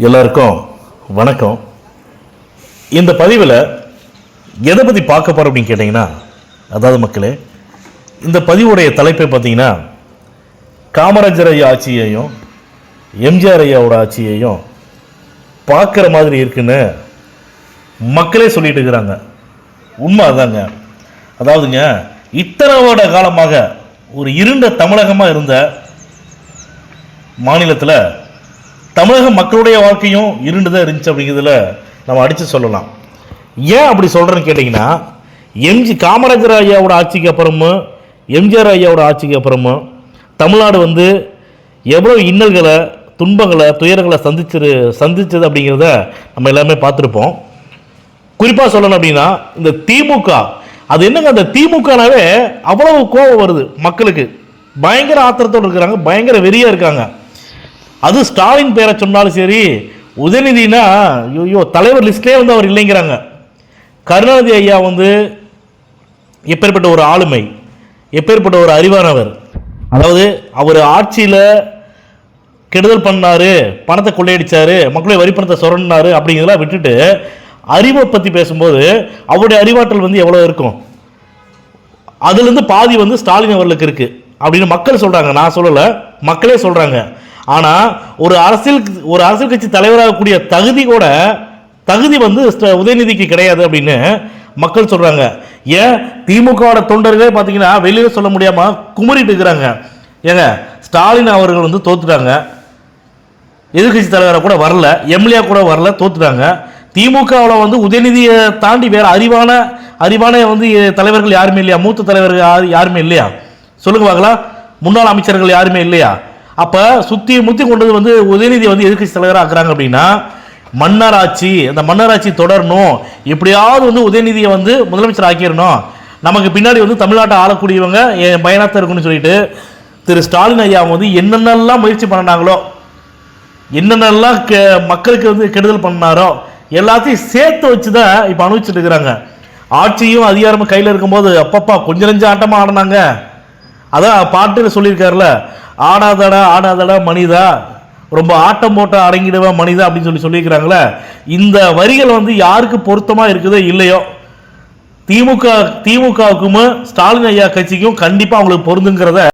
எல்லாருக்கும் வணக்கம். இந்த பதிவில் எதை பற்றி பார்க்க போகிறோம் அப்படின்னு கேட்டிங்கன்னா, அதாவது மக்களே, இந்த பதிவுடைய தலைப்பை பார்த்தீங்கன்னா காமராஜர் ஐயா ஆட்சியையும் எம்ஜிஆர் ஐயாவோட ஆட்சியையும் பார்க்குற மாதிரி இருக்குன்னு மக்களே சொல்லிட்டு இருக்கிறாங்க. உண்மை அதாங்க. அதாவதுங்க, இத்தனை வருட காலமாக ஒரு இருண்ட தமிழகமாக இருந்த மாநிலத்தில் தமிழக மக்களுடைய வாழ்க்கையும் இருண்டுதான் இருந்துச்சு அப்படிங்கிறதுல நம்ம அடித்து சொல்லலாம். ஏன் அப்படி சொல்கிறேன்னு கேட்டிங்கன்னா, காமராஜர் ஐயாவோட ஆட்சிக்கு அப்புறமும் எம்ஜிஆர் ஐயாவோட ஆட்சிக்கு அப்புறமும் தமிழ்நாடு எவ்வளோ இன்னல்களை, துன்பங்களை, துயரங்களை சந்திச்சது அப்படிங்கிறத நம்ம எல்லாமே பார்த்துருப்போம். குறிப்பாக சொல்லணும் அப்படின்னா, இந்த திமுக, அது என்னங்க, அந்த திமுகனாவே அவ்வளவு கோபம் வருது மக்களுக்கு. பயங்கர ஆத்திரத்தோடு இருக்கிறாங்க, பயங்கர வெறியாக இருக்காங்க. அது ஸ்டாலின் பேரை சொன்னாலும் சரி, உதயநிதினா ஐயோ தலைவர் லிஸ்ட்லேயே அவர் இல்லைங்கிறாங்க. கருணாநிதி ஐயா எப்பேற்பட்ட ஒரு ஆளுமை, எப்பேற்பட்ட ஒரு அறிவானவர். அதாவது அவர் ஆட்சியில் கெடுதல் பண்ணார், பணத்தை கொள்ளையடிச்சார், மக்களுடைய வரிப்பணத்தை சுரண்டினார் அப்படிங்கிறதெல்லாம் விட்டுட்டு அறிவை பற்றி பேசும்போது அவருடைய அறிவாற்றல் எவ்வளோ இருக்கும், அதுலேருந்து பாதி ஸ்டாலின் அவர்களுக்கு இருக்குது அப்படின்னு மக்கள் சொல்கிறாங்க. நான் சொல்லலை, மக்களே சொல்கிறாங்க. ஆனால் ஒரு அரசியல் கட்சி தலைவராகக்கூடிய தகுதி உதயநிதிக்கு கிடையாது அப்படின்னு மக்கள் சொல்கிறாங்க. ஏன் திமுகவோட தொண்டர்களே பார்த்தீங்கன்னா வெளியில் சொல்ல முடியாமல் குமரிட்டு இருக்கிறாங்க. ஏங்க, ஸ்டாலின் அவர்கள் தோத்துட்டாங்க, எதிர்கட்சி தலைவராக கூட வரல, எம்எல்ஏ கூட வரல, தோத்துட்டாங்க. திமுகவில் உதயநிதியை தாண்டி வேறு அறிவான தலைவர்கள் யாருமே இல்லையா? மூத்த தலைவர்கள் யாருமே இல்லையா? சொல்லுங்க பார்க்கலாம். முன்னாள் அமைச்சர்கள் யாருமே இல்லையா? அப்போ சுற்றி முற்றி கொண்டது உதயநிதி எதிர்கட்சி தலைவராக ஆக்குறாங்க அப்படின்னா, மன்னராட்சி, அந்த மன்னராட்சி தொடரணும், எப்படியாவது உதயநிதியை முதலமைச்சர் ஆக்கிடணும், நமக்கு பின்னாடி தமிழ்நாட்டை ஆளக்கூடியவங்க என் பயணத்தை இருக்குன்னு சொல்லிட்டு திரு ஸ்டாலின் ஐயா என்னென்னலாம் முயற்சி பண்ணாங்களோ, என்னென்னலாம் மக்களுக்கு கெடுதல் பண்ணாரோ எல்லாத்தையும் சேர்த்து வச்சு தான் இப்போ அனுபவிச்சுட்டு இருக்கிறாங்க. ஆட்சியும் அதிகாரமும் கையில் இருக்கும்போது அப்பப்பா கொஞ்சம் நெஞ்ச ஆட்டமாக ஆடினாங்க. அதான் பாட்டில் சொல்லியிருக்காருல, ஆடாதடா மனிதா, ரொம்ப ஆட்டம் போட்ட அடங்கிடுவா மனிதா அப்படின்னு சொல்லியிருக்கிறாங்களே. இந்த வரிகள் யாருக்கு பொருத்தமாக இருக்குதோ இல்லையோ, திமுகவுக்கும் ஸ்டாலின் ஐயா கட்சிக்கும் கண்டிப்பாக அவங்களுக்கு பொருந்துங்கிறத